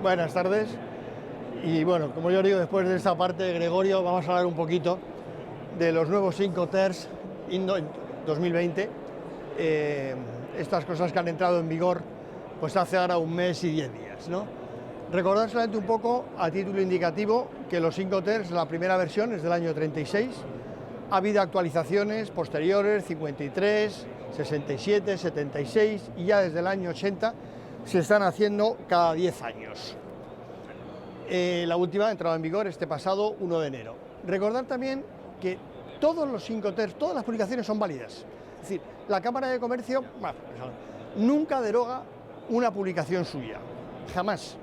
Buenas tardes. Y bueno, como yo digo, después de esta parte de Gregorio, vamos a hablar un poquito de los nuevos Incoters Indo 2020. Estas cosas que han entrado en vigor pues hace ahora un mes y 10 días, ¿no? Recordar solamente un poco, a título indicativo, que los Incoters, la primera versión es del año 36. Ha habido actualizaciones posteriores, 53, 67, 76 y ya desde el año 80 se están haciendo cada 10 años. La última ha entrado en vigor este pasado 1 de enero. Recordar también que todos los Incoters, todas las publicaciones son válidas. Es decir, la Cámara de Comercio nunca deroga una publicación suya, jamás.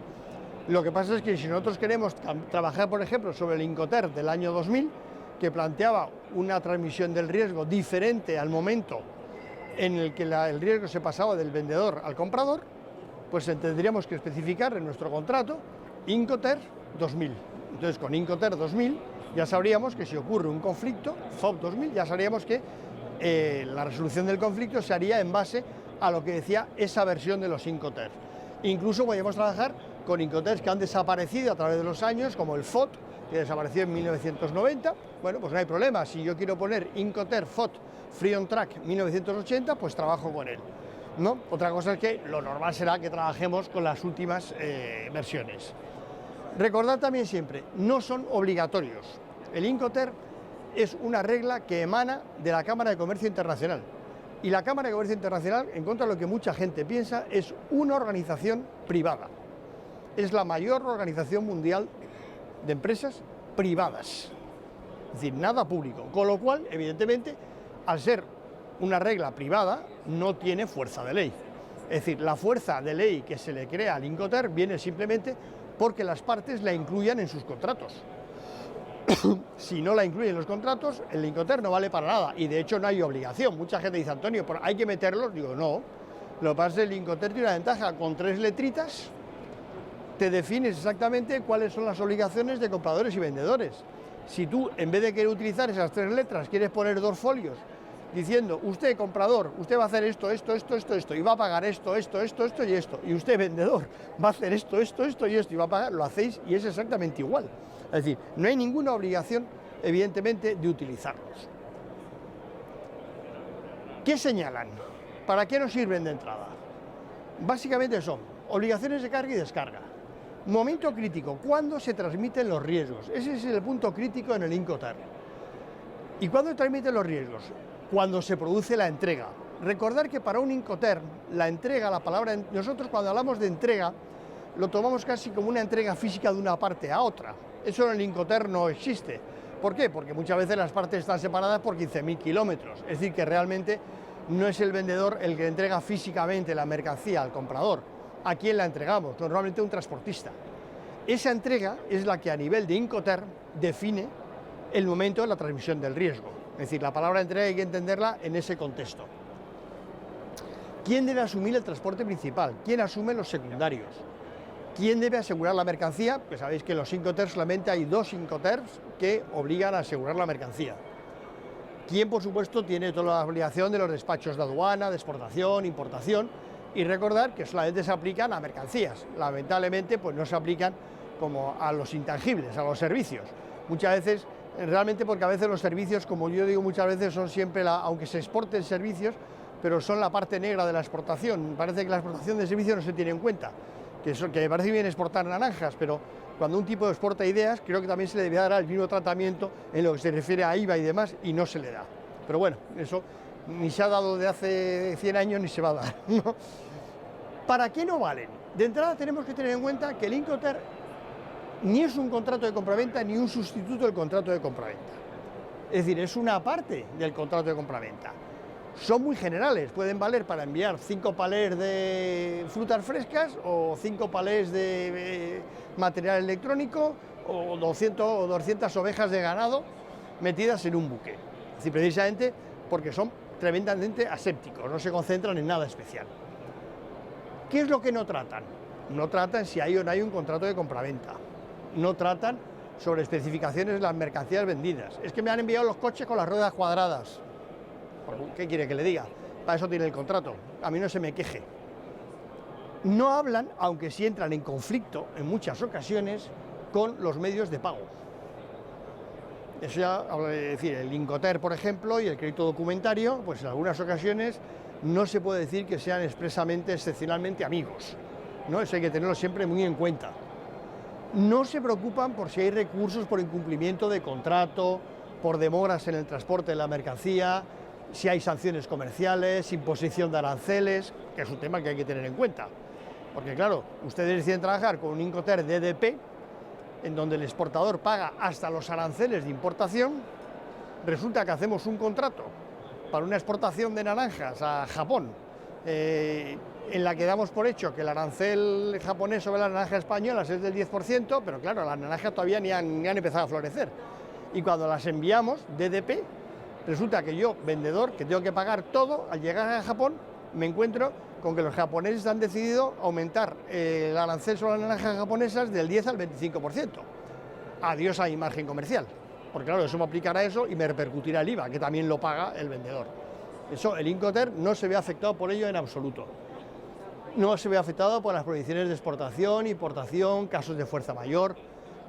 Lo que pasa es que si nosotros queremos trabajar, por ejemplo, sobre el Incoter del año 2000, que planteaba una transmisión del riesgo diferente al momento en el que el riesgo se pasaba del vendedor al comprador, pues tendríamos que especificar en nuestro contrato Incoter 2000. Entonces, con Incoter 2000 ya sabríamos que si ocurre un conflicto, FOB 2000, ya sabríamos que la resolución del conflicto se haría en base a lo que decía esa versión de los Incoters. Incluso podríamos trabajar con Incoters que han desaparecido a través de los años, como el FOT, que desapareció en 1990. Bueno, pues no hay problema. Si yo quiero poner Incoter FOT Free on Track 1980, pues trabajo con él, ¿no? Otra cosa es que lo normal será que trabajemos con las últimas versiones. Recordad también siempre, no son obligatorios. El Incoter es una regla que emana de la Cámara de Comercio Internacional. Y la Cámara de Comercio Internacional, en contra de lo que mucha gente piensa, es una organización privada. Es la mayor organización mundial de empresas privadas. Es decir, nada público. Con lo cual, evidentemente, al ser una regla privada, no tiene fuerza de ley. Es decir, la fuerza de ley que se le crea al Incoter viene simplemente porque las partes la incluyan en sus contratos. Si no la incluyen en los contratos, el Incoter no vale para nada, y de hecho no hay obligación. Mucha gente dice, Antonio, ¿hay que meterlos? Digo, no. Lo que pasa es que el Incoter tiene una ventaja, con 3 letritas te defines exactamente cuáles son las obligaciones de compradores y vendedores. Si tú, en vez de querer utilizar esas 3 letras, quieres poner 2 folios diciendo, usted comprador, usted va a hacer esto, y va a pagar esto y esto, y usted vendedor va a hacer esto y esto, y va a pagar, lo hacéis y es exactamente igual. Es decir, no hay ninguna obligación, evidentemente, de utilizarlos. ¿Qué señalan? ¿Para qué nos sirven de entrada? Básicamente son obligaciones de carga y descarga. Momento crítico, ¿cuándo se transmiten los riesgos? Ese es el punto crítico en el Incoter. ¿Y cuándo se transmiten los riesgos? Cuando se produce la entrega. Recordar que para un Incoter, la entrega, nosotros cuando hablamos de entrega, lo tomamos casi como una entrega física de una parte a otra. Eso en el Incoter no existe. ¿Por qué? Porque muchas veces las partes están separadas por 15.000 kilómetros. Es decir, que realmente no es el vendedor el que entrega físicamente la mercancía al comprador. ¿A quién la entregamos? Normalmente un transportista. Esa entrega es la que a nivel de Incoter define el momento de la transmisión del riesgo. Es decir, la palabra entrega hay que entenderla en ese contexto. ¿Quién debe asumir el transporte principal? ¿Quién asume los secundarios? ¿Quién debe asegurar la mercancía? Pues sabéis que en los Incoters solamente hay 2 Incoters que obligan a asegurar la mercancía. ¿Quién, por supuesto, tiene toda la obligación de los despachos de aduana, de exportación, importación? Y recordar que solamente se aplican a mercancías. Lamentablemente, pues no se aplican como a los intangibles, a los servicios. Muchas veces, realmente porque a veces los servicios, como yo digo muchas veces, son siempre, aunque se exporten servicios, pero son la parte negra de la exportación. Parece que la exportación de servicios no se tiene en cuenta. Que me parece bien exportar naranjas, pero cuando un tipo exporta ideas, creo que también se le debe dar el mismo tratamiento en lo que se refiere a IVA y demás, y no se le da. Pero bueno, eso ni se ha dado de hace 100 años ni se va a dar, ¿no? ¿Para qué no valen? De entrada tenemos que tener en cuenta que el Incoter ni es un contrato de compraventa ni un sustituto del contrato de compraventa. Es decir, es una parte del contrato de compraventa. Son muy generales, pueden valer para enviar 5 palés de frutas frescas o 5 palés de material electrónico o 200 ovejas de ganado metidas en un buque. Es decir, precisamente porque son tremendamente asépticos, no se concentran en nada especial. ¿Qué es lo que no tratan? No tratan si hay o no hay un contrato de compraventa. No tratan sobre especificaciones de las mercancías vendidas. Es que me han enviado los coches con las ruedas cuadradas. ¿Qué quiere que le diga? Para eso tiene el contrato. A mí no se me queje. no hablan, aunque sí entran en conflicto en muchas ocasiones, con los medios de pago. Eso ya habla de decir, el Incoterm, por ejemplo, y el crédito documentario, pues en algunas ocasiones no se puede decir que sean expresamente, excepcionalmente amigos, ¿no? Eso hay que tenerlo siempre muy en cuenta. No se preocupan por si hay recursos por incumplimiento de contrato, por demoras en el transporte de la mercancía, si hay sanciones comerciales, imposición de aranceles, que es un tema que hay que tener en cuenta. Porque claro, ustedes deciden trabajar con un Incoterm DDP, en donde el exportador paga hasta los aranceles de importación, resulta que hacemos un contrato para una exportación de naranjas a Japón, en la que damos por hecho que el arancel japonés sobre las naranjas españolas es del 10%, pero claro, las naranjas todavía ni han empezado a florecer. Y cuando las enviamos, DDP, resulta que yo, vendedor, que tengo que pagar todo, al llegar a Japón, me encuentro con que los japoneses han decidido aumentar el arancel sobre las naranjas japonesas del 10 al 25%. Adiós a mi margen comercial, porque claro, eso me aplicará eso y me repercutirá el IVA, que también lo paga el vendedor. Eso, el Incoterm no se ve afectado por ello en absoluto. No se ve afectado por las prohibiciones de exportación, importación, casos de fuerza mayor,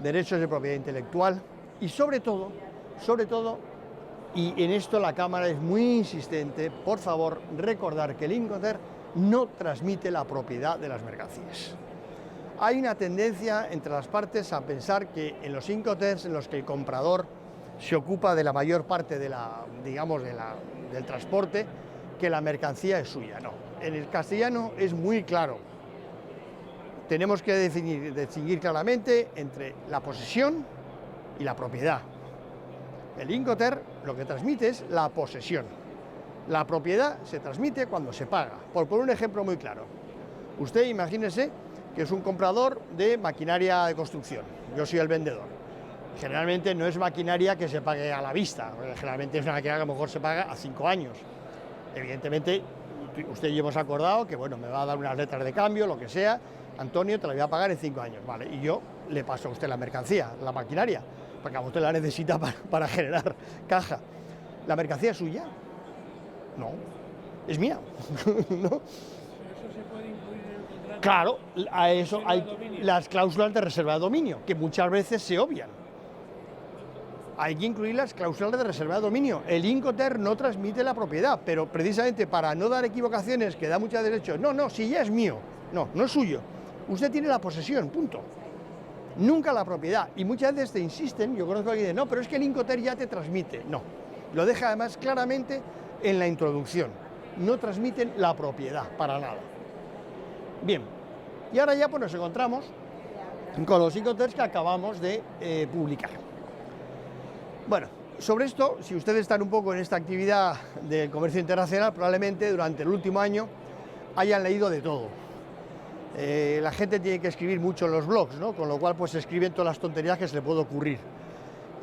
derechos de propiedad intelectual y sobre todo, y en esto la Cámara es muy insistente, por favor, recordar que el Incoterm no transmite la propiedad de las mercancías. Hay una tendencia entre las partes a pensar que en los Incoterms en los que el comprador se ocupa de la mayor parte de del transporte, que la mercancía es suya. No, en el castellano es muy claro. Tenemos que distinguir claramente entre la posesión y la propiedad. El Incoterm lo que transmite es la posesión. La propiedad se transmite cuando se paga. Por poner un ejemplo muy claro, usted imagínese que es un comprador de maquinaria de construcción, yo soy el vendedor. Generalmente no es maquinaria que se pague a la vista, generalmente es una maquinaria que a lo mejor se paga a 5 años. Evidentemente, usted y yo hemos acordado que bueno, me va a dar unas letras de cambio, lo que sea, Antonio, te la voy a pagar en 5 años, ¿vale? Y yo le paso a usted la mercancía, la maquinaria, porque a usted la necesita para generar caja. ¿La mercancía es suya? No, es mía. ¿No? ¿Eso se puede incluir en el contrato? Claro, a eso hay las cláusulas de reserva de dominio, que muchas veces se obvian. Hay que incluir las cláusulas de reserva de dominio. El Incoterm no transmite la propiedad, pero precisamente para no dar equivocaciones, que da muchos derechos, no, si ya es mío, no es suyo. Usted tiene la posesión, punto. Nunca la propiedad. Y muchas veces te insisten, yo conozco a alguien que dice, no, pero es que el Incoterm ya te transmite. No, lo deja además claramente en la introducción. No transmiten la propiedad, para nada. Bien, y ahora ya pues nos encontramos con los Incoterms que acabamos de publicar. Bueno, sobre esto, si ustedes están un poco en esta actividad del comercio internacional, probablemente durante el último año hayan leído de todo. La gente tiene que escribir mucho en los blogs, ¿no? Con lo cual pues escriben todas las tonterías que se le puede ocurrir.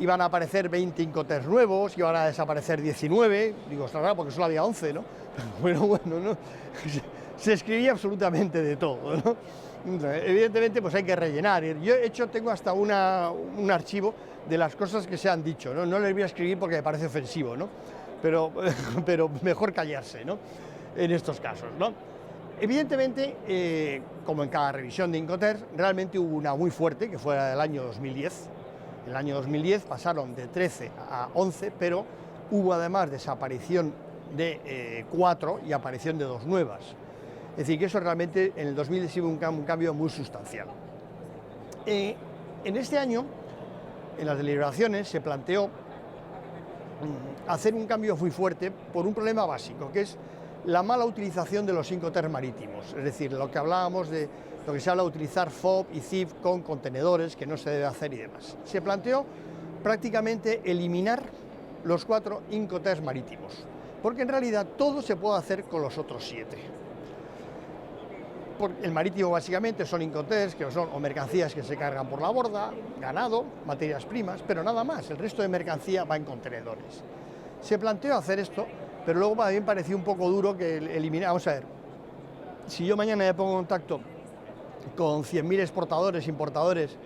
Iban a aparecer 20 Incoterms nuevos, iban a desaparecer 19, digo, está raro porque solo había 11, ¿no? Pero bueno, ¿no? Se escribía absolutamente de todo, ¿no? Evidentemente pues hay que rellenar. Yo tengo hasta un archivo de las cosas que se han dicho, ¿no? No les voy a escribir porque me parece ofensivo, ¿no? Pero mejor callarse, ¿no? En estos casos, ¿no? Evidentemente, como en cada revisión de Incoterms, realmente hubo una muy fuerte, que fue la del año 2010. En el año 2010 pasaron de 13 a 11, pero hubo además desaparición de 4 y aparición de 2 nuevas. Es decir, que eso realmente en el 2010 hubo un cambio muy sustancial. En este año, en las deliberaciones, se planteó hacer un cambio muy fuerte por un problema básico, que es la mala utilización de los Incoterms marítimos. Es decir, lo que hablábamos de lo que se habla de utilizar FOB y CIF con contenedores, que no se debe hacer y demás. Se planteó prácticamente eliminar los 4 Incoterms marítimos, porque en realidad todo se puede hacer con los otros 7. El marítimo básicamente son Incoterms, que son o mercancías que se cargan por la borda, ganado, materias primas, pero nada más, el resto de mercancía va en contenedores. Se planteó hacer esto, pero luego también pareció un poco duro que eliminar. Vamos a ver, si yo mañana me pongo en contacto con 100.000 exportadores, importadores,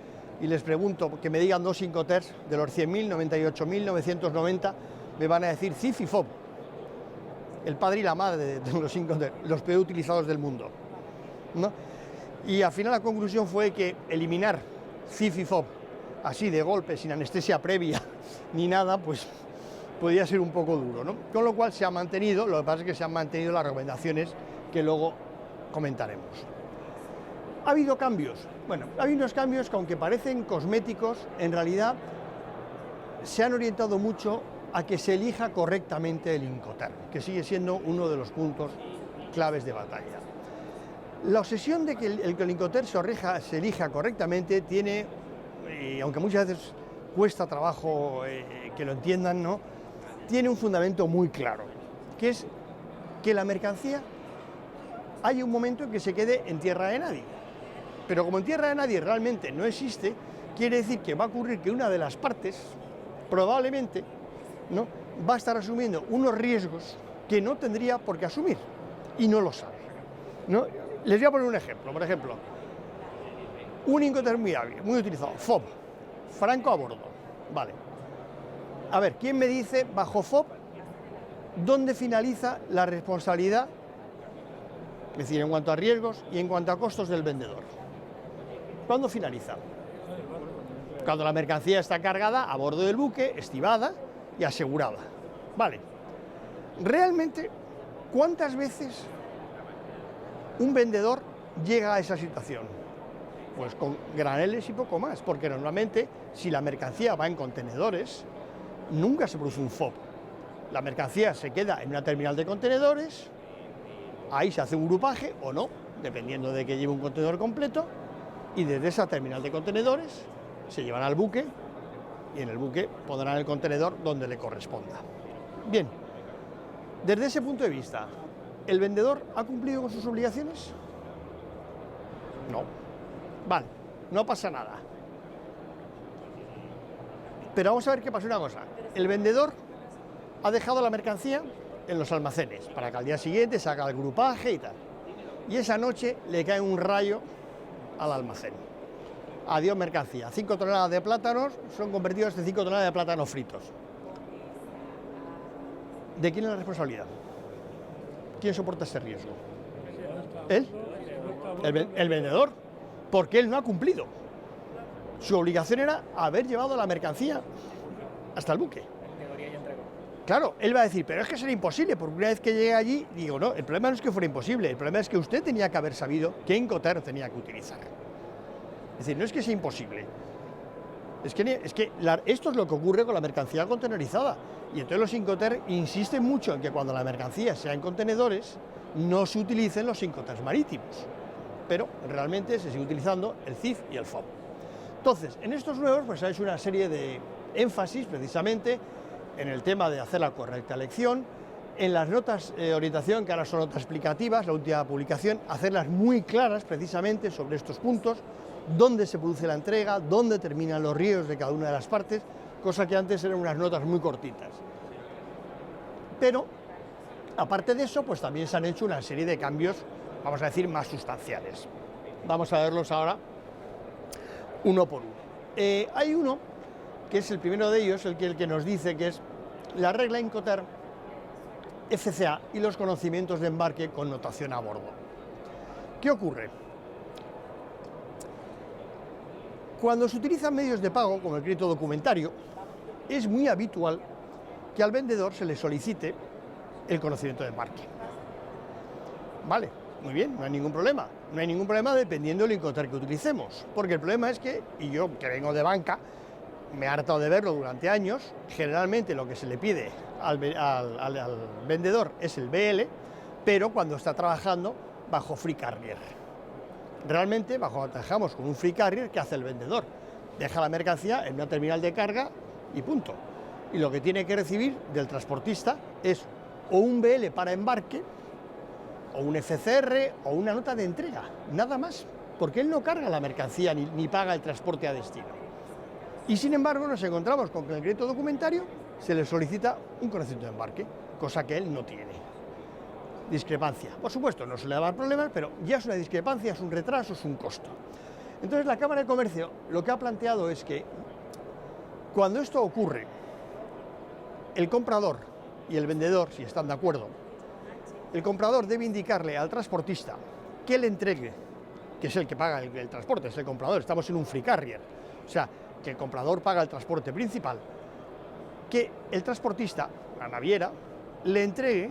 y les pregunto que me digan 2 Incoterms, de los 100.000, 98.990 me van a decir CIF y FOB, el padre y la madre de los Incoterms, los peor utilizados del mundo, ¿no? Y al final la conclusión fue que eliminar CIF y FOB así de golpe, sin anestesia previa ni nada, pues podía ser un poco duro, ¿no? Con lo cual se ha mantenido, lo que pasa es que se han mantenido las recomendaciones que luego comentaremos. ¿Ha habido cambios? Bueno, ha habido unos cambios que, aunque parecen cosméticos, en realidad se han orientado mucho a que se elija correctamente el Incoterm, que sigue siendo uno de los puntos claves de batalla. La obsesión de que el Incoterm se elija correctamente tiene, aunque muchas veces cuesta trabajo que lo entiendan, ¿no?, tiene un fundamento muy claro, que es que la mercancía hay un momento en que se quede en tierra de nadie. Pero como en tierra de nadie realmente no existe, quiere decir que va a ocurrir que una de las partes, probablemente, ¿no?, va a estar asumiendo unos riesgos que no tendría por qué asumir, y no lo sabe, ¿no? Les voy a poner un ejemplo. Por ejemplo, un Incoterm muy utilizado, FOB, franco a bordo, vale. A ver, ¿quién me dice, bajo FOB, dónde finaliza la responsabilidad, es decir, en cuanto a riesgos y en cuanto a costos del vendedor? ¿Cuándo finaliza? Cuando la mercancía está cargada a bordo del buque, estibada y asegurada. Vale. Realmente, ¿cuántas veces un vendedor llega a esa situación? Pues con graneles y poco más, porque normalmente, si la mercancía va en contenedores, nunca se produce un FOB. La mercancía se queda en una terminal de contenedores, ahí se hace un grupaje o no, dependiendo de que lleve un contenedor completo, y desde esa terminal de contenedores se llevan al buque y en el buque pondrán el contenedor donde le corresponda. Bien, desde ese punto de vista, ¿el vendedor ha cumplido con sus obligaciones? No. Vale, no pasa nada. Pero vamos a ver qué pasa una cosa. El vendedor ha dejado la mercancía en los almacenes para que al día siguiente se haga el grupaje y tal. Y esa noche le cae un rayo al almacén. Adiós mercancía. 5 toneladas de plátanos son convertidos en 5 toneladas de plátanos fritos. ¿De quién es la responsabilidad? ¿Quién soporta ese riesgo? ¿Él? El vendedor. Porque él no ha cumplido. Su obligación era haber llevado la mercancía hasta el buque. Claro, él va a decir, pero es que será imposible, porque una vez que llegue allí, digo, no, el problema no es que fuera imposible, el problema es que usted tenía que haber sabido qué Incoterm tenía que utilizar. Es decir, no es que sea imposible, esto es lo que ocurre con la mercancía contenerizada. Y entonces los Incoterm insisten mucho en que cuando la mercancía sea en contenedores, no se utilicen los Incoterms marítimos, pero realmente se sigue utilizando el CIF y el FOB. Entonces, en estos nuevos, pues hay una serie de énfasis, precisamente, en el tema de hacer la correcta elección, en las notas de orientación, que ahora son notas explicativas, la última publicación, hacerlas muy claras, precisamente, sobre estos puntos, dónde se produce la entrega, dónde terminan los riesgos de cada una de las partes, cosa que antes eran unas notas muy cortitas. Pero, aparte de eso, pues también se han hecho una serie de cambios, vamos a decir, más sustanciales. Vamos a verlos ahora uno por uno. Hay uno, que es el primero de ellos, el que nos dice que es la regla Incoterm FCA y los conocimientos de embarque con notación a bordo. ¿Qué ocurre? Cuando se utilizan medios de pago, como el crédito documentario, es muy habitual que al vendedor se le solicite el conocimiento de embarque. Vale, muy bien, no hay ningún problema. No hay ningún problema dependiendo del Incoterm que utilicemos, porque el problema es que, y yo que vengo de banca, me he hartado de verlo durante años, generalmente lo que se le pide al vendedor es el BL, pero cuando está trabajando bajo free carrier. Realmente, trabajamos con un free carrier, ¿qué hace el vendedor? Deja la mercancía en una terminal de carga y punto. Y lo que tiene que recibir del transportista es o un BL para embarque, o un FCR, o una nota de entrega, nada más, porque él no carga la mercancía ni paga el transporte a destino. Y sin embargo nos encontramos con que en el crédito documentario se le solicita un conocimiento de embarque, cosa que él no tiene. Discrepancia. Por supuesto, no suele dar problemas, pero ya es una discrepancia, es un retraso, es un costo. Entonces la Cámara de Comercio lo que ha planteado es que cuando esto ocurre, el comprador y el vendedor, si están de acuerdo, el comprador debe indicarle al transportista que le entregue que es el que paga el transporte, es el comprador, estamos en un free carrier, o sea, que el comprador paga el transporte principal, que el transportista, la naviera, le entregue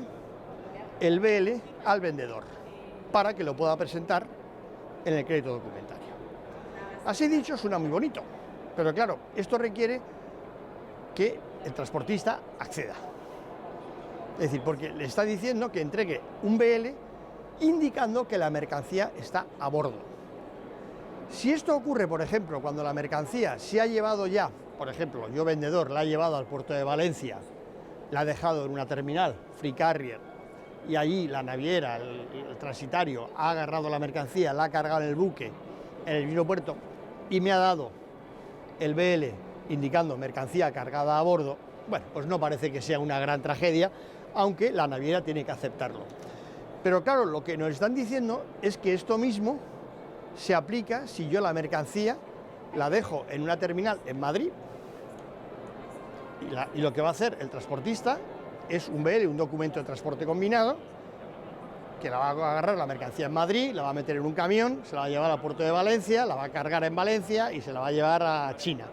el BL al vendedor para que lo pueda presentar en el crédito documentario. Así dicho, suena muy bonito, pero claro, esto requiere que el transportista acceda. Es decir, porque le está diciendo que entregue un BL indicando que la mercancía está a bordo. Si esto ocurre, por ejemplo, cuando la mercancía se ha llevado ya, por ejemplo, yo vendedor la he llevado al puerto de Valencia, la he dejado en una terminal, free carrier, y allí la naviera, el transitario, ha agarrado la mercancía, la ha cargado en el buque, en el mismo puerto, y me ha dado el BL indicando mercancía cargada a bordo, bueno, pues no parece que sea una gran tragedia, aunque la naviera tiene que aceptarlo. Pero claro, lo que nos están diciendo es que esto mismo se aplica si yo la mercancía la dejo en una terminal en Madrid y lo que va a hacer el transportista es un BL, un documento de transporte combinado, que la va a agarrar la mercancía en Madrid, la va a meter en un camión, se la va a llevar al puerto de Valencia, la va a cargar en Valencia y se la va a llevar a China,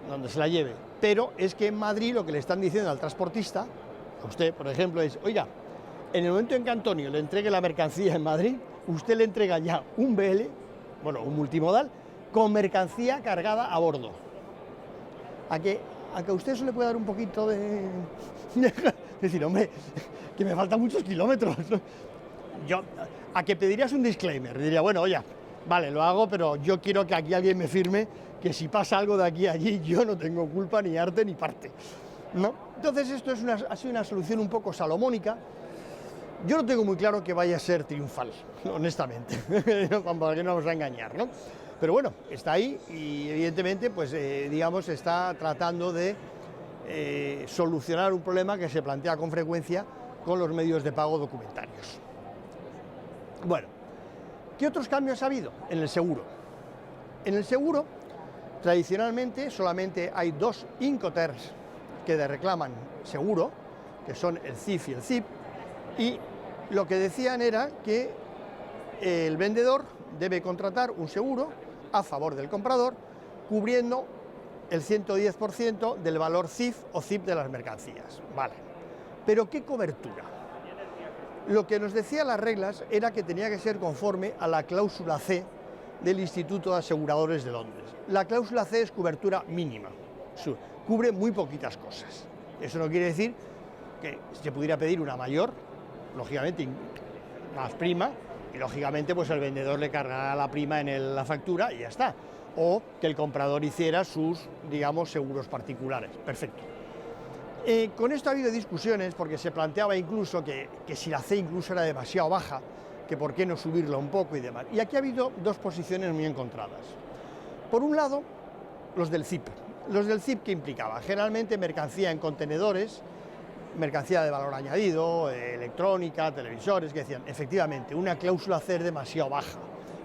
donde se la lleve. Pero es que en Madrid lo que le están diciendo al transportista, a usted, por ejemplo, es, oiga, en el momento en que Antonio le entregue la mercancía en Madrid, usted le entrega ya un BL, bueno, un multimodal, con mercancía cargada a bordo. A que a usted eso le puede dar un poquito de... decir, hombre, que me faltan muchos kilómetros. Yo, a que pedirías un disclaimer, diría, bueno, oye, vale, lo hago, pero yo quiero que aquí alguien me firme que si pasa algo de aquí a allí, yo no tengo culpa, ni arte, ni parte, ¿no? Entonces esto es ha sido una solución un poco salomónica. Yo no tengo muy claro que vaya a ser triunfal, honestamente, para que no nos vamos a engañar, ¿no? Pero bueno, está ahí y evidentemente, pues digamos, está tratando de solucionar un problema que se plantea con frecuencia con los medios de pago documentarios. Bueno, ¿qué otros cambios ha habido en el seguro? En el seguro, tradicionalmente, solamente hay dos Incoterms que reclaman seguro, que son el CIF y el CIP, y lo que decían era que el vendedor debe contratar un seguro a favor del comprador, cubriendo el 110% del valor CIF o CIP de las mercancías. Vale. Pero ¿qué cobertura? Lo que nos decían las reglas era que tenía que ser conforme a la cláusula C del Instituto de Aseguradores de Londres. La cláusula C es cobertura mínima, cubre muy poquitas cosas. Eso no quiere decir que se pudiera pedir una mayor, lógicamente más prima, y lógicamente pues el vendedor le cargará la prima en la factura y ya está. O que el comprador hiciera sus, digamos, seguros particulares. Perfecto. Con esto ha habido discusiones porque se planteaba incluso que si la C incluso era demasiado baja, que por qué no subirla un poco y demás. Y aquí ha habido dos posiciones muy encontradas. Por un lado, los del CIP. Los del CIP, ¿qué implicaba? Generalmente mercancía en contenedores, mercancía de valor añadido, electrónica, televisores, que decían, efectivamente, una cláusula C es demasiado baja.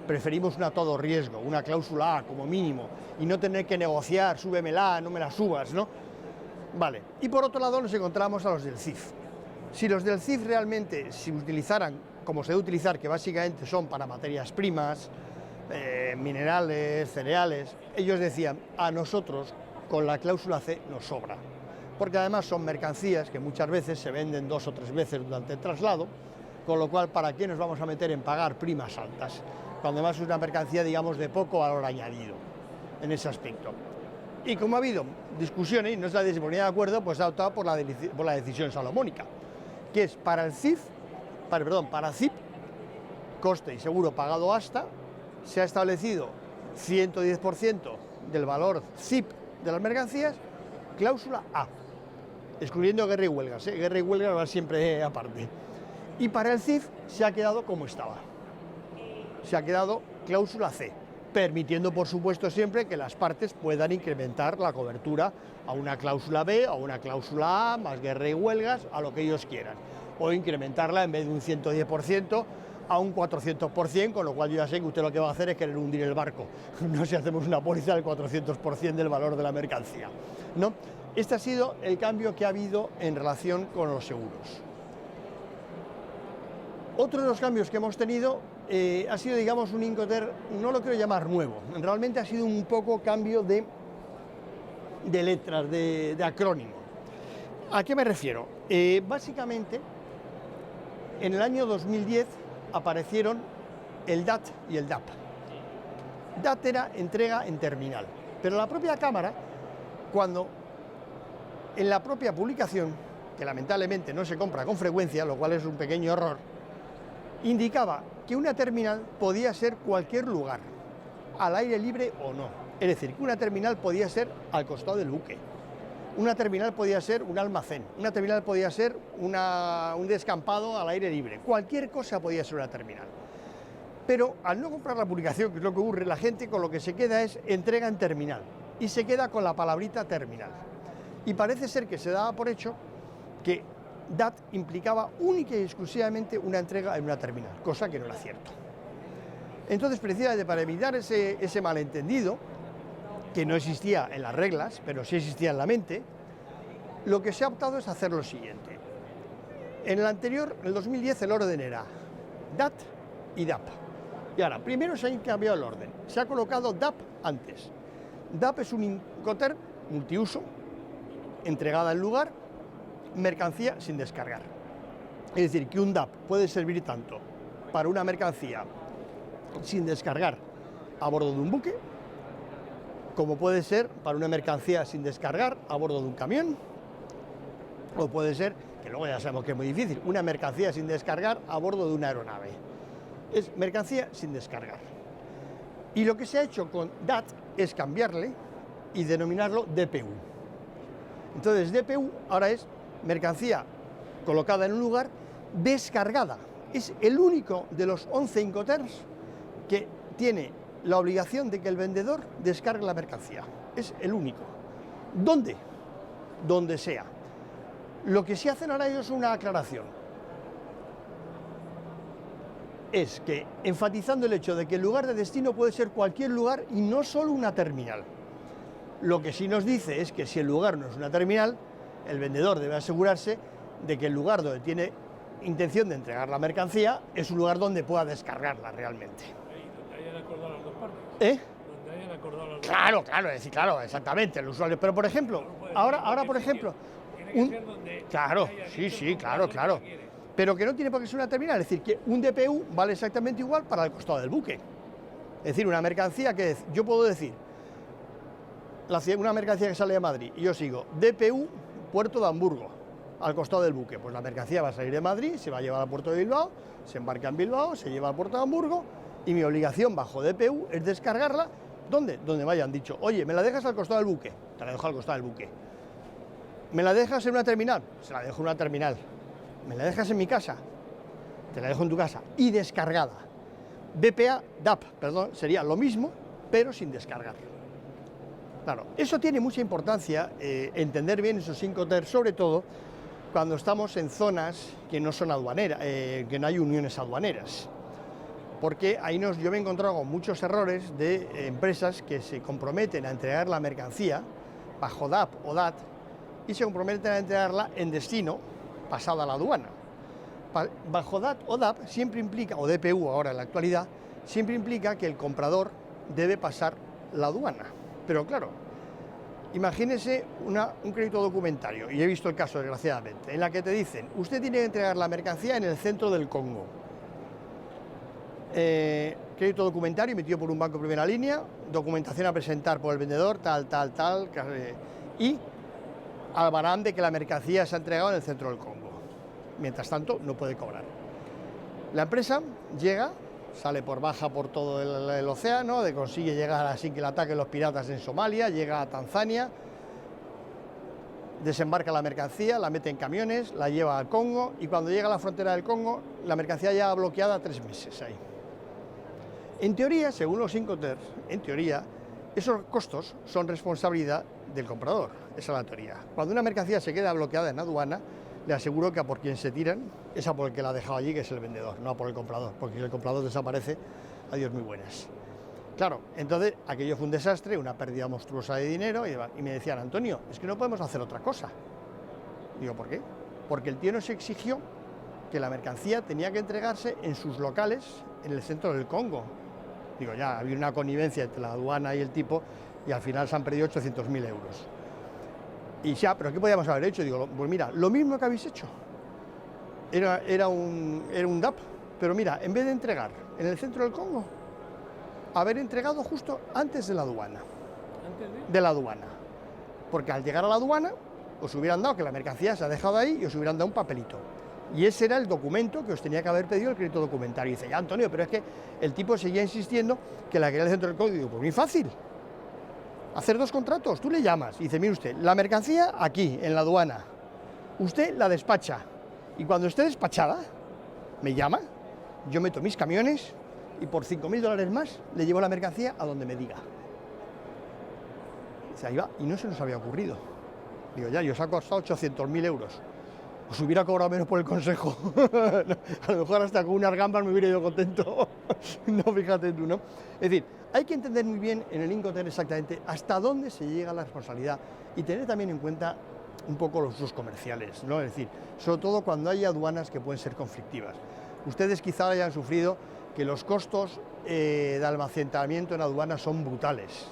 Preferimos una todo riesgo, una cláusula A como mínimo, y no tener que negociar, súbemela, no me la subas, ¿no? Vale. Y por otro lado nos encontramos a los del CIF. Si los del CIF realmente se utilizaran como se debe utilizar, que básicamente son para materias primas, minerales, cereales, ellos decían, a nosotros con la cláusula C nos sobra, porque además son mercancías que muchas veces se venden 2 o 3 veces durante el traslado, con lo cual, ¿para qué nos vamos a meter en pagar primas altas? Cuando además es una mercancía, digamos, de poco valor añadido en ese aspecto. Y como ha habido discusiones y no se ponía de acuerdo, pues ha optado por la decisión salomónica, que es para CIP, coste y seguro pagado hasta, se ha establecido 110% del valor CIP de las mercancías, cláusula A, excluyendo guerra y huelgas, guerra y huelgas va siempre aparte. Y para el CIF se ha quedado como estaba, se ha quedado cláusula C, permitiendo por supuesto siempre que las partes puedan incrementar la cobertura a una cláusula B, a una cláusula A, más guerra y huelgas, a lo que ellos quieran, o incrementarla en vez de un 110% a un 400%, con lo cual yo ya sé que usted lo que va a hacer es querer hundir el barco, no si hacemos una póliza del 400% del valor de la mercancía, ¿no? Este ha sido el cambio que ha habido en relación con los seguros. Otro de los cambios que hemos tenido ha sido, digamos, un Incoterm, no lo quiero llamar nuevo, realmente ha sido un poco cambio de letras, de acrónimo. ¿A qué me refiero? Básicamente, en el año 2010 aparecieron el DAT y el DAP. DAT era entrega en terminal, pero la propia cámara, cuando en la propia publicación, que lamentablemente no se compra con frecuencia, lo cual es un pequeño error, indicaba que una terminal podía ser cualquier lugar, al aire libre o no. Es decir, que una terminal podía ser al costado del buque, una terminal podía ser un almacén, una terminal podía ser un descampado al aire libre, cualquier cosa podía ser una terminal. Pero al no comprar la publicación, que es lo que ocurre, la gente con lo que se queda es entrega en terminal y se queda con la palabrita terminal. Y parece ser que se daba por hecho que DAT implicaba única y exclusivamente una entrega en una terminal, cosa que no era cierto. Entonces, precisamente para evitar ese malentendido, que no existía en las reglas, pero sí existía en la mente, lo que se ha optado es hacer lo siguiente. En el anterior, en el 2010, el orden era DAT y DAP. Y ahora, primero se ha cambiado el orden, se ha colocado DAP antes. DAP es un Incoterm multiuso, entregada en lugar, mercancía sin descargar. Es decir, que un DAP puede servir tanto para una mercancía sin descargar a bordo de un buque, como puede ser para una mercancía sin descargar a bordo de un camión, o puede ser, que luego ya sabemos que es muy difícil, una mercancía sin descargar a bordo de una aeronave. Es mercancía sin descargar. Y lo que se ha hecho con DAT es cambiarle y denominarlo DPU. Entonces, DPU ahora es mercancía colocada en un lugar descargada. Es el único de los 11 Incoterms que tiene la obligación de que el vendedor descargue la mercancía. Es el único. ¿Dónde? Donde sea. Lo que sí hacen ahora ellos es una aclaración. Es que, enfatizando el hecho de que el lugar de destino puede ser cualquier lugar y no solo una terminal. Lo que sí nos dice es que si el lugar no es una terminal, el vendedor debe asegurarse de que el lugar donde tiene intención de entregar la mercancía es un lugar donde pueda descargarla realmente. Donde hayan acordado las dos partes. Donde hayan acordado las dos Claro, claro, es decir, claro, exactamente, el usuario. Pero, por ejemplo, ahora por ejemplo... Tiene que ser donde Claro, haya sí, dicho sí, el claro, comprador claro. que quiere. Pero que no tiene por qué ser una terminal, es decir, que un DPU vale exactamente igual para el costado del buque. Es decir, una mercancía que yo puedo decir, una mercancía que sale de Madrid y yo sigo DPU Puerto de Hamburgo, al costado del buque. Pues la mercancía va a salir de Madrid, se va a llevar al puerto de Bilbao, se embarca en Bilbao, se lleva al puerto de Hamburgo y mi obligación bajo DPU es descargarla. ¿Dónde? Donde me hayan dicho, oye, ¿me la dejas al costado del buque? Te la dejo al costado del buque. ¿Me la dejas en una terminal? Se la dejo en una terminal. ¿Me la dejas en mi casa? Te la dejo en tu casa. Y descargada. BPA, DAP, perdón, sería lo mismo, pero sin descargar. Claro, eso tiene mucha importancia, entender bien esos Incoterms, sobre todo cuando estamos en zonas que no son aduaneras, que no hay uniones aduaneras. Porque ahí yo me he encontrado con muchos errores de empresas que se comprometen a entregar la mercancía bajo DAP o DAT y se comprometen a entregarla en destino, pasada la aduana. Bajo DAT o DAP siempre implica, o DPU ahora en la actualidad, siempre implica que el comprador debe pasar la aduana. Pero claro, imagínese un crédito documentario, y he visto el caso desgraciadamente, en la que te dicen, usted tiene que entregar la mercancía en el centro del Congo. Crédito documentario emitido por un banco de primera línea, documentación a presentar por el vendedor, tal, y albarán de que la mercancía se ha entregado en el centro del Congo. Mientras tanto, no puede cobrar. La empresa llega, baja por todo el océano, consigue llegar sin que le ataquen los piratas en Somalia, llega a Tanzania, desembarca la mercancía, la mete en camiones, la lleva al Congo y cuando llega a la frontera del Congo, la mercancía ya bloqueada 3 meses ahí. En teoría, según los Incoterms, en teoría, esos costos son responsabilidad del comprador, esa es la teoría. Cuando una mercancía se queda bloqueada en aduana, le aseguro que a por quien se tiran es a por el que la ha dejado allí, que es el vendedor, no a por el comprador, porque si el comprador desaparece, adiós muy buenas. Claro, entonces aquello fue un desastre, una pérdida monstruosa de dinero y me decían, Antonio, es que no podemos hacer otra cosa. Digo, ¿por qué? Porque el tío nos exigió que la mercancía tenía que entregarse en sus locales en el centro del Congo. Digo, ya, había una connivencia entre la aduana y el tipo y al final se han perdido 800.000 euros. Y ya, ¿pero qué podíamos haber hecho? Digo, pues mira, lo mismo que habéis hecho. Era un DAP, pero mira, en vez de entregar en el centro del Congo, haber entregado justo antes de la aduana. ¿Antes De la aduana. Porque al llegar a la aduana, os hubieran dado que la mercancía se ha dejado ahí y os hubieran dado un papelito. Y ese era el documento que os tenía que haber pedido el crédito documentario. Y dice, ya Antonio, pero es que el tipo seguía insistiendo que la quería en el centro del Congo. Y digo, pues muy fácil. Hacer 2 contratos, tú le llamas y dice, mire usted, la mercancía aquí, en la aduana, usted la despacha y cuando esté despachada, me llama, yo meto mis camiones y por $5.000 más le llevo la mercancía a donde me diga. Dice, ahí va, y no se nos había ocurrido. Digo, ya, y os ha costado 800.000 euros. Os hubiera cobrado menos por el consejo. A lo mejor hasta con unas gambas me hubiera ido contento. No, fíjate tú, ¿no? Es decir, hay que entender muy bien en el Incoterm exactamente hasta dónde se llega la responsabilidad y tener también en cuenta un poco los usos comerciales, ¿no? Es decir, sobre todo cuando hay aduanas que pueden ser conflictivas. Ustedes quizá hayan sufrido que los costos de almacenamiento en aduanas son brutales.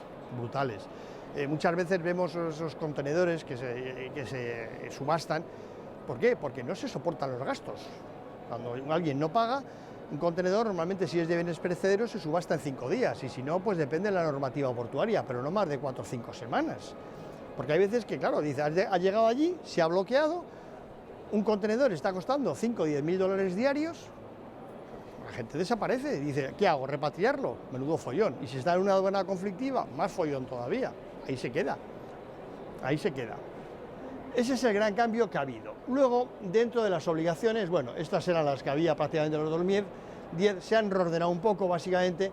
Muchas veces vemos esos contenedores que se subastan. ¿Por qué? Porque no se soportan los gastos. Cuando alguien no paga, un contenedor normalmente si es de bienes perecederos se subasta en 5 días y si no, pues depende de la normativa portuaria, pero no más de 4 o 5 semanas. Porque hay veces que, claro, dice, ha llegado allí, se ha bloqueado, un contenedor está costando 5 o 10.000 dólares diarios, la gente desaparece, dice, ¿qué hago? ¿Repatriarlo? Menudo follón. Y si está en una aduana conflictiva, más follón todavía. Ahí se queda. Ese es el gran cambio que ha habido. Luego, dentro de las obligaciones, bueno, estas eran las que había prácticamente los 2010, se han reordenado un poco, básicamente.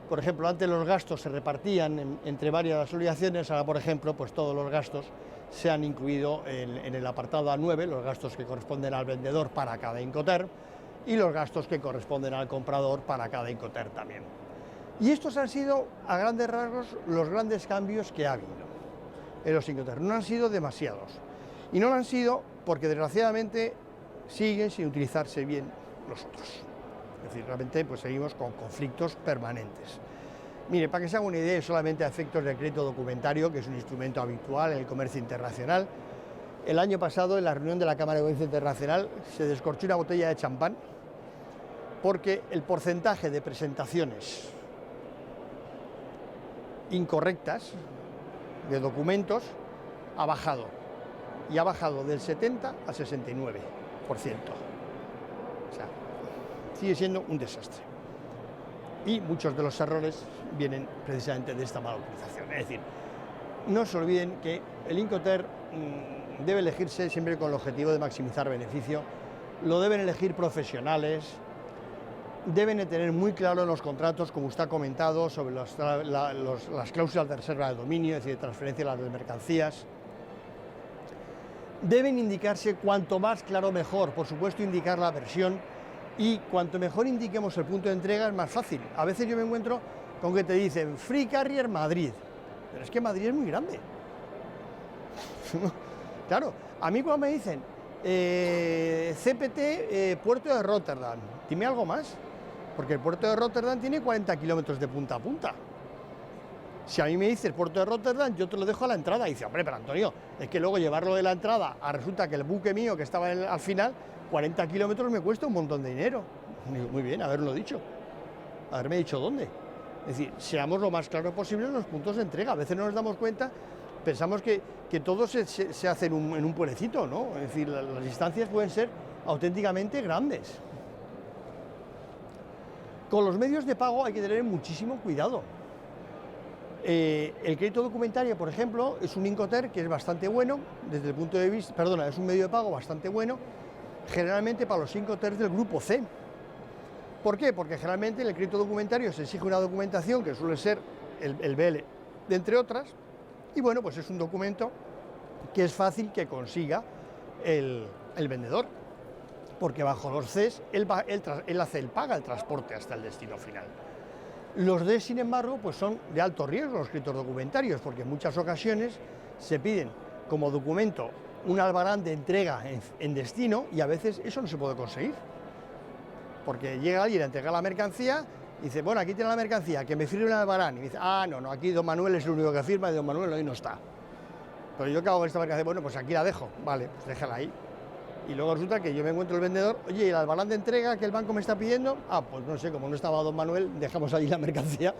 Por ejemplo, antes los gastos se repartían entre varias obligaciones, ahora, por ejemplo, pues todos los gastos se han incluido en el apartado A9, los gastos que corresponden al vendedor para cada Incoterm y los gastos que corresponden al comprador para cada Incoterm también. Y estos han sido, a grandes rasgos, los grandes cambios que ha habido en los Incoterm. No han sido demasiados. Y no lo han sido porque, desgraciadamente, siguen sin utilizarse bien los otros. Es decir, realmente pues, seguimos con conflictos permanentes. Mire, para que se haga una idea, solamente a efectos de crédito documentario, que es un instrumento habitual en el comercio internacional, el año pasado, en la reunión de la Cámara de Comercio Internacional, se descorchó una botella de champán porque el porcentaje de presentaciones incorrectas de documentos ha bajado. Y ha bajado del 70 al 69%. O sea, sigue siendo un desastre. Y muchos de los errores vienen precisamente de esta mala utilización. Es decir, no se olviden que el Incoterm debe elegirse siempre con el objetivo de maximizar beneficio. Lo deben elegir profesionales. Deben de tener muy claro en los contratos, como usted ha comentado, sobre las cláusulas de reserva de dominio, es decir, de transferencia de las mercancías. Deben indicarse cuanto más claro mejor, por supuesto indicar la versión y cuanto mejor indiquemos el punto de entrega es más fácil. A veces yo me encuentro con que te dicen Free Carrier Madrid, pero es que Madrid es muy grande. Claro, a mí cuando me dicen CPT Puerto de Rotterdam, dime algo más, porque el puerto de Rotterdam tiene 40 kilómetros de punta a punta. Si a mí me dice el puerto de Rotterdam, yo te lo dejo a la entrada. Y dice, hombre, pero Antonio, es que luego llevarlo de la entrada resulta que el buque mío que estaba al final, 40 kilómetros me cuesta un montón de dinero. Digo, muy bien, haberlo dicho. Haberme dicho dónde. Es decir, seamos lo más claros posible en los puntos de entrega. A veces no nos damos cuenta, pensamos que todo se hace en un pueblecito, ¿no? Es decir, las distancias pueden ser auténticamente grandes. Con los medios de pago hay que tener muchísimo cuidado. El crédito documentario, por ejemplo, es un Incoterm que es bastante bueno, desde el punto de vista, es un medio de pago bastante bueno, generalmente para los Incoterms del grupo C. ¿Por qué? Porque generalmente en el crédito documentario se exige una documentación que suele ser el BL, de entre otras, y bueno, pues es un documento que es fácil que consiga el vendedor, porque bajo los Cs él paga el transporte hasta el destino final. Los D, sin embargo, pues son de alto riesgo los créditos documentarios, porque en muchas ocasiones se piden como documento un albarán de entrega en destino y a veces eso no se puede conseguir. porque llega alguien a entregar la mercancía y dice, bueno, aquí tiene la mercancía, que me firme el albarán. Y dice, ah, no, aquí don Manuel es el único que firma y don Manuel hoy no está. Pero yo, ¿qué hago con esta mercancía? Bueno, pues aquí la dejo, vale, pues déjala ahí. Y luego resulta que yo me encuentro el vendedor, oye, ¿y el albarán de entrega que el banco me está pidiendo? Ah, pues no sé, como no estaba don Manuel, dejamos allí la mercancía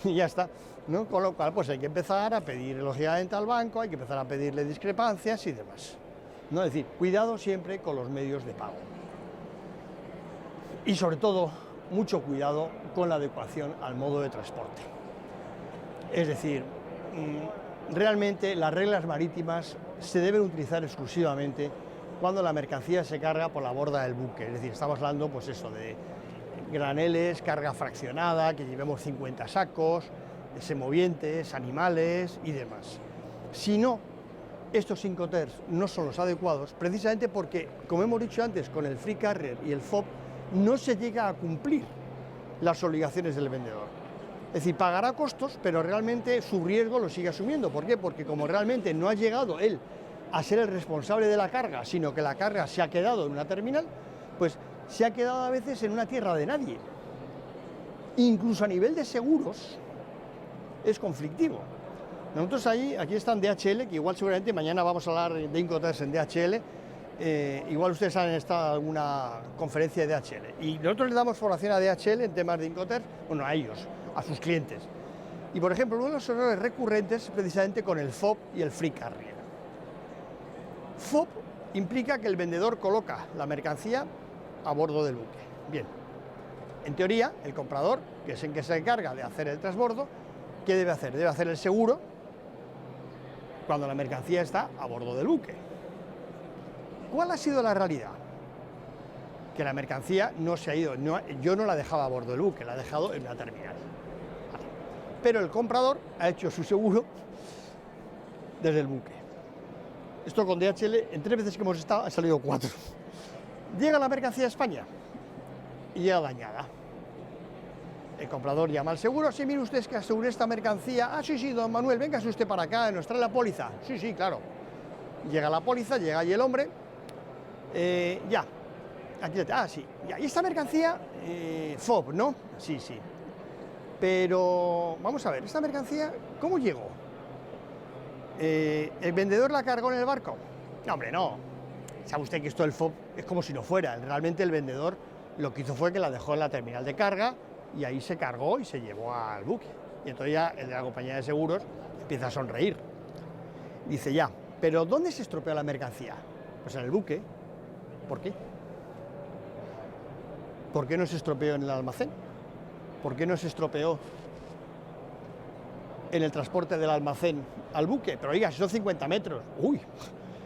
y ya está, ¿no? Con lo cual, pues hay que empezar a pedir lógicamente al banco, hay que empezar a pedirle discrepancias y demás, ¿no? Es decir, cuidado siempre con los medios de pago. Y sobre todo, mucho cuidado con la adecuación al modo de transporte. Es decir, realmente las reglas marítimas se deben utilizar exclusivamente cuando la mercancía se carga por la borda del buque, es decir, estamos hablando pues eso de graneles, carga fraccionada, que llevemos 50 sacos, semovientes, animales y demás. Si no, estos 5 TERs no son los adecuados, precisamente porque, como hemos dicho antes, con el Free Carrier y el FOB no se llega a cumplir las obligaciones del vendedor. Es decir, pagará costos, pero realmente su riesgo lo sigue asumiendo. ¿Por qué? Porque como realmente no ha llegado él a ser el responsable de la carga, sino que la carga se ha quedado en una terminal, pues se ha quedado a veces en una tierra de nadie. Incluso a nivel de seguros es conflictivo. Nosotros aquí están DHL, que igual seguramente mañana vamos a hablar de Incoterms en DHL, igual ustedes han estado en alguna conferencia de DHL. Y nosotros le damos formación a DHL en temas de Incoterms, bueno, a ellos, a sus clientes. Y por ejemplo, uno de los errores recurrentes es precisamente con el FOB y el Free Carrier. FOB implica que el vendedor coloca la mercancía a bordo del buque. Bien, en teoría, el comprador, que es el que se encarga de hacer el transbordo, ¿qué debe hacer? Debe hacer el seguro cuando la mercancía está a bordo del buque. ¿Cuál ha sido la realidad? Que la mercancía no se ha ido, yo no la dejaba a bordo del buque, la he dejado en la terminal. Vale. Pero el comprador ha hecho su seguro desde el buque. Esto con DHL, en 3 veces que hemos estado, ha salido 4. Llega la mercancía a España y llega dañada. El comprador llama al seguro, sí, mire usted, es que aseguré esta mercancía. Ah, sí, don Manuel, véngase usted para acá, nos trae la póliza. Sí, claro. Llega la póliza, llega allí el hombre. Ya, aquí sí, ya. ¿Y esta mercancía? FOB, ¿no? Sí. Pero, vamos a ver, ¿esta mercancía cómo llegó? ¿El vendedor la cargó en el barco? No, hombre, no. Sabe usted que esto del FOB es como si no fuera. Realmente el vendedor lo que hizo fue que la dejó en la terminal de carga y ahí se cargó y se llevó al buque. Y entonces ya el de la compañía de seguros empieza a sonreír. Dice, ya, ¿pero dónde se estropeó la mercancía? Pues en el buque. ¿Por qué? ¿Por qué no se estropeó en el almacén? ¿Por qué no se estropeó en el transporte del almacén al buque? Pero oiga, si son 50 metros, uy,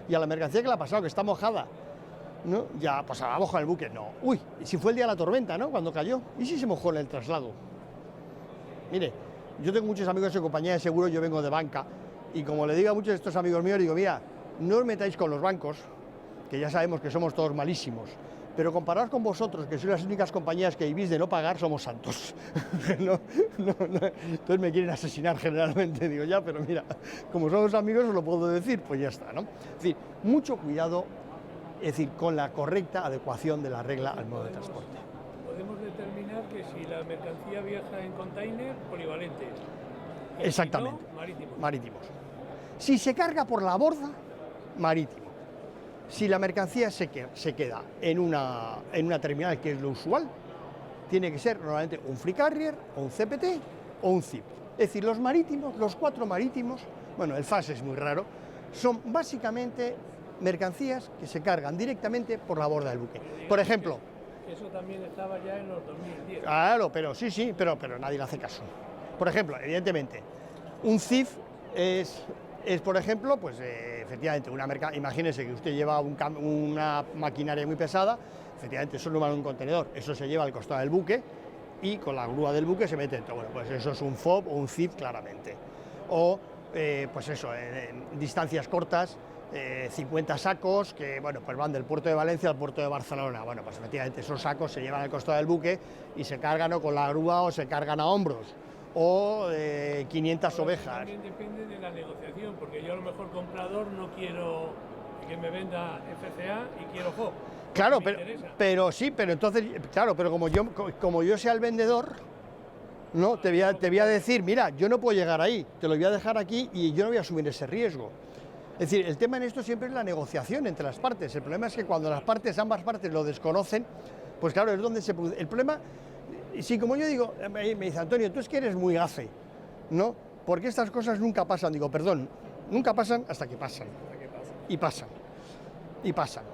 y a la mercancía que le ha pasado, que está mojada, ¿no? Ya, pues abajo del buque, no. Uy, y si fue el día de la tormenta, ¿no? Cuando cayó, ¿y si se mojó en el traslado? Mire, yo tengo muchos amigos en compañía de seguros, yo vengo de banca, y como le digo a muchos de estos amigos míos, digo, mira, no os metáis con los bancos, que ya sabemos que somos todos malísimos, pero comparados con vosotros, que sois las únicas compañías que vivís de no pagar, somos santos. No. Entonces me quieren asesinar generalmente, digo, ya, pero mira, como somos amigos os lo puedo decir, pues ya está, ¿no? Es decir, mucho cuidado, es decir, con la correcta adecuación de la regla al modo de transporte. Podemos determinar que si la mercancía viaja en container, polivalentes. Exactamente. Si no, marítimos. Si se carga por la borda, marítimo. Si la mercancía se queda en una terminal, que es lo usual, tiene que ser normalmente un Free Carrier, o un CPT, o un ZIP. Es decir, los marítimos, los 4 marítimos, bueno, el FAS es muy raro, son básicamente mercancías que se cargan directamente por la borda del buque. Por ejemplo... Eso también estaba ya en los 2010. Claro, pero sí, pero nadie le hace caso. Por ejemplo, evidentemente, un CIF es por ejemplo, pues efectivamente, imagínese que usted lleva una maquinaria muy pesada, efectivamente eso no va en un contenedor, eso se lleva al costado del buque y con la grúa del buque se mete dentro. Bueno, pues eso es un FOB o un ZIP claramente. O, pues eso, en distancias cortas, 50 sacos que, bueno, pues van del puerto de Valencia al puerto de Barcelona. Bueno, pues efectivamente esos sacos se llevan al costado del buque y se cargan o con la grúa o se cargan a hombros. O 500 ovejas. También depende de la negociación, porque yo a lo mejor comprador no quiero que me venda FCA y quiero FOB. Claro, me pero, interesa. pero sí, pero entonces, claro, pero como yo sea el vendedor, no, te voy a decir, mira, yo no puedo llegar ahí, te lo voy a dejar aquí y yo no voy a asumir ese riesgo. Es decir, el tema en esto siempre es la negociación entre las partes. El problema es que cuando las partes, ambas partes lo desconocen, pues claro, es donde se produce. El problema, sí, como yo digo, me dice Antonio, tú es que eres muy gafe, ¿no? Porque estas cosas nunca pasan. Digo, perdón, nunca pasan hasta que pasan. Y pasan. Y pasan.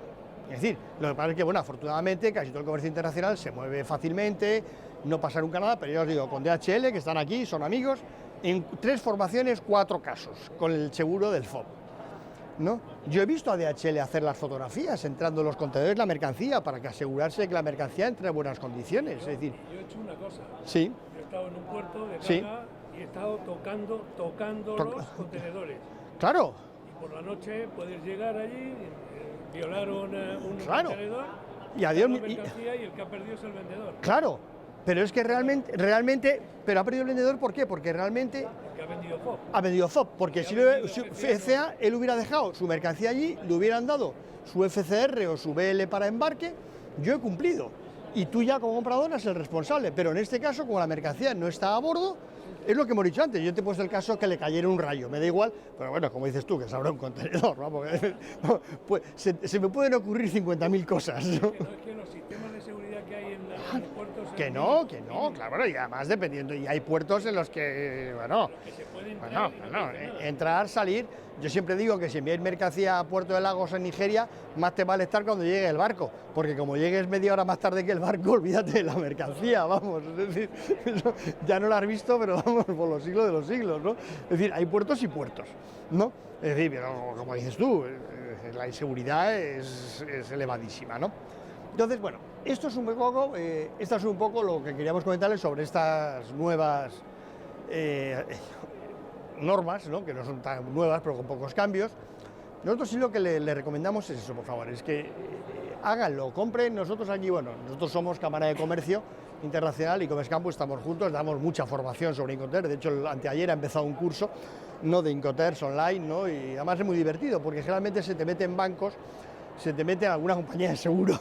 Es decir, lo que pasa es que, bueno, afortunadamente casi todo el comercio internacional se mueve fácilmente, no pasa nunca nada, pero yo os digo, con DHL, que están aquí, son amigos, en 3 formaciones, 4 casos, con el seguro del FOB, ¿no? Yo he visto a DHL hacer las fotografías, entrando en los contenedores la mercancía, para que asegurarse de que la mercancía entre en buenas condiciones, es decir... Yo he hecho una cosa, Sí, yo he estado en un puerto de carga Sí. y he estado tocando los contenedores. claro, Y por la noche puedes llegar allí, violar un Claro. contenedor, Y adiós, la y- mercancía y el que ha perdido es el vendedor. claro, pero es que realmente, pero ha perdido el vendedor, ¿por qué? Porque realmente Porque ha vendido FOB. ha vendido FOB, porque Y si ha lo vendido si FCA, FCA, él hubiera dejado su mercancía allí, le hubieran dado su FCR o su BL para embarque, yo he cumplido. Y tú ya como comprador eres el responsable, pero en este caso, como la mercancía no está a bordo, es lo que hemos dicho antes, yo te he puesto el caso que le cayera un rayo, me da igual, pero bueno, como dices tú, que se abra un contenedor, vamos, pues se me pueden ocurrir 50.000 cosas, ¿no? Que no es que los sistemas de seguridad que hay en los puertos... Que son no, mínimos, claro, y además dependiendo, y hay puertos en los que, bueno, que se puede entrar bueno, y no bueno, te dicen nada. entrar, salir, yo siempre digo que si enviáis mercancía a Puerto de Lagos en Nigeria, más te vale estar cuando llegue el barco, porque como llegues media hora más tarde que el barco, olvídate de la mercancía, vamos, es decir, eso ya no lo has visto, pero vamos, por los siglos de los siglos, ¿no? Es decir, hay puertos y puertos, ¿no? Es decir, pero como dices tú, la inseguridad es elevadísima, ¿no? Entonces, bueno, esto es un poco lo que queríamos comentarles sobre estas nuevas normas, ¿no? Que no son tan nuevas, pero con pocos cambios. Nosotros sí lo que le recomendamos es eso, por favor, es que háganlo, compren. Nosotros aquí, bueno, nosotros somos Cámara de Comercio Internacional y Comes Campus, estamos juntos, damos mucha formación sobre Incoterms. De hecho, anteayer ha empezado un curso, ¿no?, de Incoterms online, ¿no? Y además es muy divertido, porque generalmente se te meten bancos, se te meten alguna compañía de seguros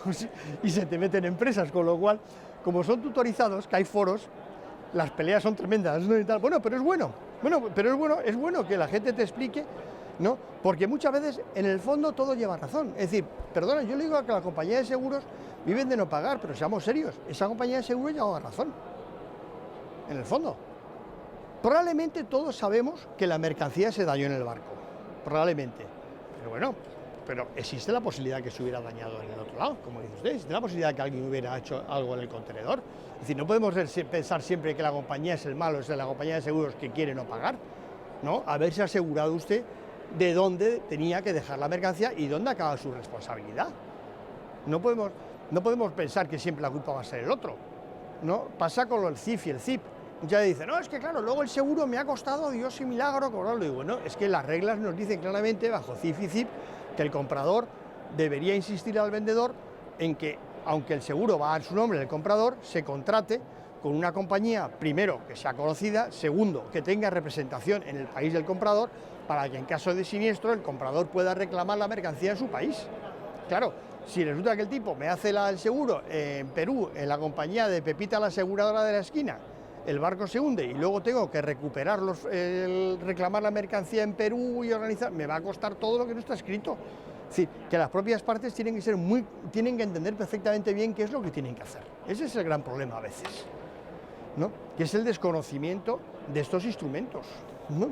y se te meten empresas, con lo cual, como son tutorizados, que hay foros, las peleas son tremendas, ¿no? Y tal. Bueno, pero es bueno que la gente te explique, ¿no? Porque muchas veces, en el fondo, todo lleva razón. Es decir, perdona, yo le digo que la compañía de seguros viven de no pagar, pero seamos serios, esa compañía de seguros lleva razón, en el fondo. Probablemente todos sabemos que la mercancía se dañó en el barco, probablemente, pero bueno, pero existe la posibilidad que se hubiera dañado en el otro lado, como dice usted, existe la posibilidad de que alguien hubiera hecho algo en el contenedor. Es decir, no podemos pensar siempre que la compañía es el malo, es la compañía de seguros que quiere no pagar, ¿no? Haberse asegurado usted de dónde tenía que dejar la mercancía y dónde acaba su responsabilidad. No podemos pensar que siempre la culpa va a ser el otro, ¿no? Pasa con el CIF y el CIP. Ya dice, no, es que claro, luego el seguro me ha costado, Dios y milagro, cobrarlo. Y bueno, es que las reglas nos dicen claramente, bajo CIF y CIP, que el comprador debería insistir al vendedor en que, aunque el seguro va en su nombre del comprador, se contrate con una compañía, primero, que sea conocida, segundo, que tenga representación en el país del comprador, para que en caso de siniestro el comprador pueda reclamar la mercancía en su país. Claro, si resulta que el tipo me hace el seguro en Perú, en la compañía de Pepita la aseguradora de la esquina, el barco se hunde y luego tengo que recuprar reclamar la mercancía en Perú y organizar, me va a costar todo lo que no está escrito. Es decir, que las propias partes tienen que entender perfectamente bien qué es lo que tienen que hacer. Ese es el gran problema a veces, ¿no? Que es el desconocimiento de estos instrumentos, ¿no?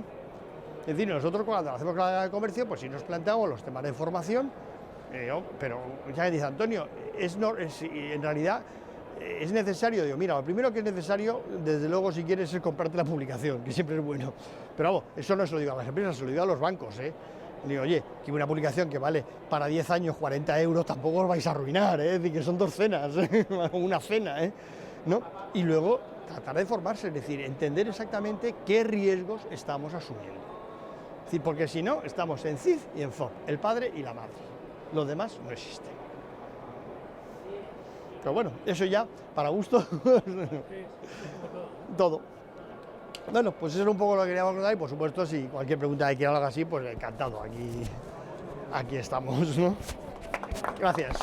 Es decir, nosotros cuando hacemos la de comercio, pues sí nos planteamos los temas de formación, pero ya dice Antonio, en realidad es necesario, digo, mira, lo primero que es necesario, desde luego, si quieres, es comprarte la publicación, que siempre es bueno. Pero vamos, eso no se lo digo a las empresas, se lo digo a los bancos, ¿eh? Digo, oye, que una publicación que vale para 10 años 40 euros, tampoco os vais a arruinar, ¿eh? Es decir, que son 2 cenas, una cena, ¿eh? ¿No? Y luego tratar de formarse, es decir, entender exactamente qué riesgos estamos asumiendo. Es decir, porque si no, estamos en CIF y en FOB, el padre y la madre. Los demás no existen. Pero bueno, eso ya, para gusto, todo. Bueno, pues eso es un poco lo que queríamos contar y por supuesto, si cualquier pregunta que quiera o algo así, pues encantado, aquí estamos, ¿no? Gracias.